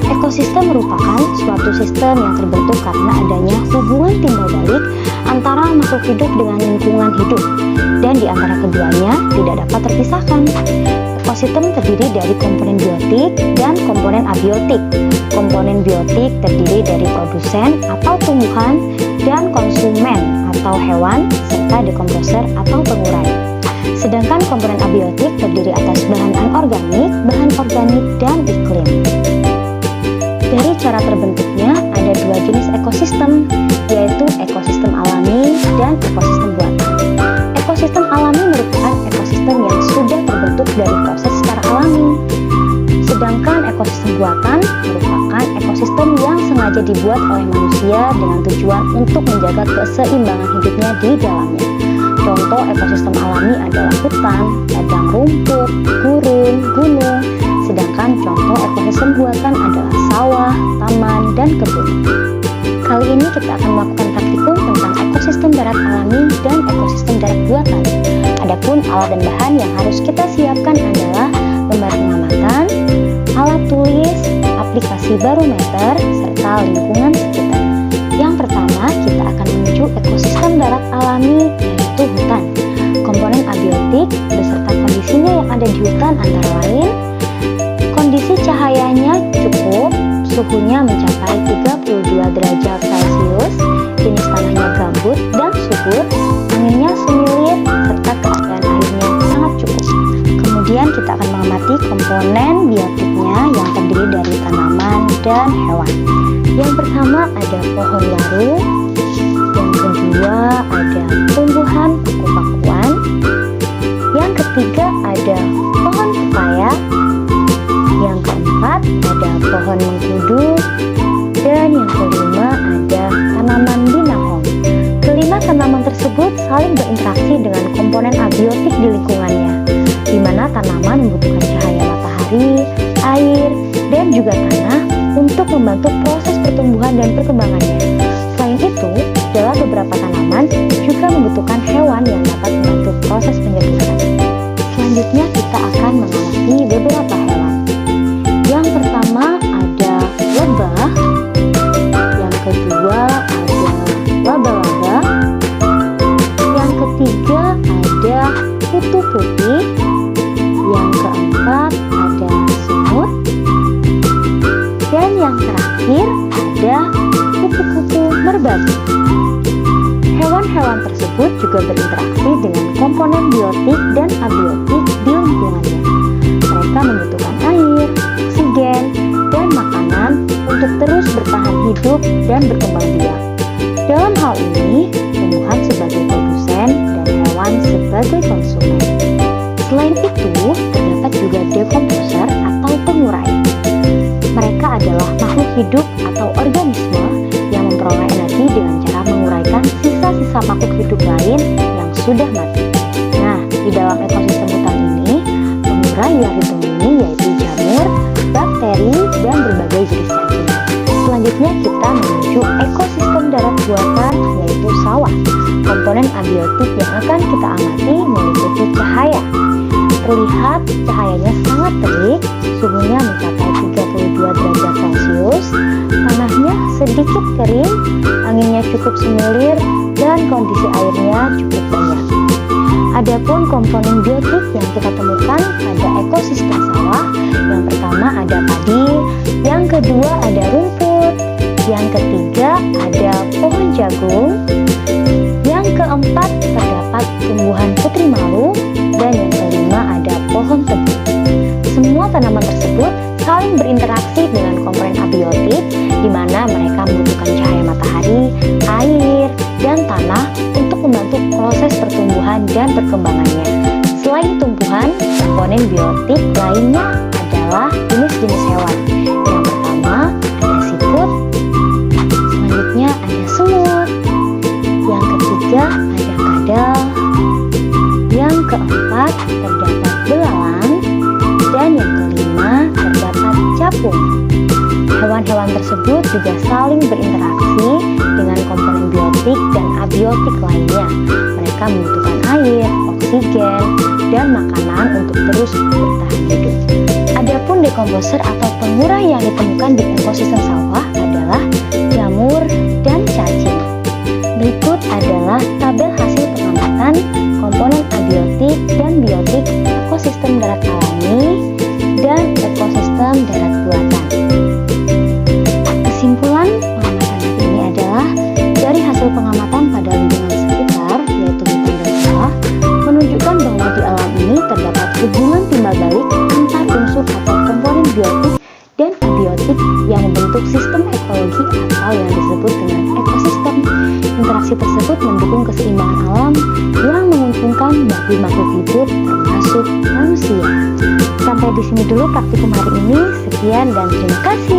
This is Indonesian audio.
Ekosistem merupakan suatu sistem yang terbentuk karena adanya hubungan timbal balik antara makhluk hidup dengan lingkungan hidup, dan di antara keduanya tidak dapat terpisahkan. Ekosistem terdiri dari komponen biotik dan komponen abiotik. Komponen biotik terdiri dari produsen atau tumbuhan dan konsumen atau hewan, serta dekomposer atau pengurai. Sedangkan komponen abiotik terdiri atas bahan anorganik, bahan organik, dan iklim. Dari cara terbentuknya ada dua jenis ekosistem, yaitu ekosistem alami dan ekosistem buatan. Ekosistem alami merupakan ekosistem yang sudah terbentuk dari proses secara alami. Sedangkan ekosistem buatan merupakan ekosistem yang sengaja dibuat oleh manusia dengan tujuan untuk menjaga keseimbangan hidupnya di dalamnya. Contoh ekosistem alami adalah hutan, padang rumput, gurun, gunung. Sedangkan contoh ekosistem buatan adalah sawah, taman, dan kebun. Kali ini kita akan melakukan praktikum tentang ekosistem darat alami dan ekosistem darat buatan. Adapun alat dan bahan yang harus kita siapkan adalah lembar pengamatan, alat tulis, aplikasi barometer, serta lingkungan sekitar. Yang pertama, kita akan menuju ekosistem darat alami, yaitu hutan. Komponen abiotik beserta kondisinya yang ada di hutan antara lain: kondisi cahayanya cukup, suhunya mencapai 32 derajat Celcius, jenis tanahnya gambut dan subur, anginnya semilir, serta keadaan airnya sangat cukup. Kemudian kita akan mengamati komponen biotiknya yang terdiri dari tanaman dan hewan. Yang pertama ada pohon waru, yang kedua ada tumbuhan paku-pakuan, yang ketiga ada pohon pepaya, yang keempat ada pohon mengkudu, dan yang kelima ada tanaman binahong. Kelima tanaman tersebut saling berinteraksi dengan komponen abiotik di lingkungannya, di mana tanaman membutuhkan cahaya matahari, air, dan juga tanah untuk membantu proses pertumbuhan dan perkembangannya. Selain itu, adalah beberapa tanaman juga membutuhkan hewan yang dapat membantu proses penyerbukan. Selanjutnya kita akan mengamati beberapa hewan. Yang pertama ada lebah, yang kedua ada laba-laba, yang ketiga ada kutu putih, yang keempat ada semut, dan yang terakhir ada kupu-kupu merbabu. Hewan-hewan tersebut juga berinteraksi dengan komponen biotik dan abiotik di lingkungannya. Mereka membutuhkan air, oksigen, dan makanan untuk terus bertahan hidup dan berkembang biak. Dalam hal ini, tumbuhan sebagai produsen dan hewan sebagai konsumen. Selain itu, terdapat juga dekomposer atau pengurai. Mereka adalah makhluk hidup atau organisme yang memperoleh energi dengan cara menguraikan sisa-sisa makhluk hidup lain yang sudah mati. Nah, di dalam ekosistem hutan ini, pengurai yang ditemui yaitu jamur, bakteri, dan berbagai jenis cacing. Selanjutnya kita menuju ekosistem darat buatan, yaitu sawah. Komponen abiotik yang akan kita amati meliputi cahaya. Terlihat cahayanya sangat terik, suhunya mencapai 32 derajat Celcius, tanahnya sedikit kering, anginnya cukup semilir, dan kondisi airnya cukup banyak. Adapun komponen biotik yang kita temukan pada ekosistem sawah, yang pertama ada padi, yang kedua ada rumput, yang ketiga ada pohon jagung, yang keempat terdapat tumbuhan putri malu, dan yang kelima ada pohon tebu. Semua tanaman tersebut saling berinteraksi dengan komponen abiotik, di mana mereka membutuhkan cahaya matahari, air, dan tanah untuk membantu proses pertumbuhan dan perkembangannya. Selain tumbuhan, komponen biotik lainnya adalah jenis-jenis hewan. Yang pertama ada siput, selanjutnya ada semut, yang ketiga ada kadal, yang keempat terdapat belalang, dan yang kelima terdapat capung. Hewan-hewan tersebut juga saling berinteraksi dengan komponen biotik dan abiotik lainnya. Mereka membutuhkan air, oksigen, dan makanan untuk terus bertahan hidup. Ada Adapun dekomposer atau pengurah yang ditemukan di ekosistem sawah adalah jamur dan cacing. Berikut adalah tabel hasil pengamatan komponen abiotik dan biotik ekosistem darat alami dan ekosistem darat buatan. Kesimpulan pengamatan ini adalah dari hasil pengamatan pada lingkungan sekitar, yaitu hutan dan sawah, menunjukkan bahwa di alam ini terdapat hubungan timbal balik antar unsur atau komponen biotik dan abiotik yang membentuk sistem ekologi atau yang disebut dengan ekosistem. Interaksi tersebut mendukung keseimbangan alam yang menguntungkan bagi makhluk hidup termasuk manusia. Sampai di sini dulu praktikum hari ini. Sekian dan terima kasih.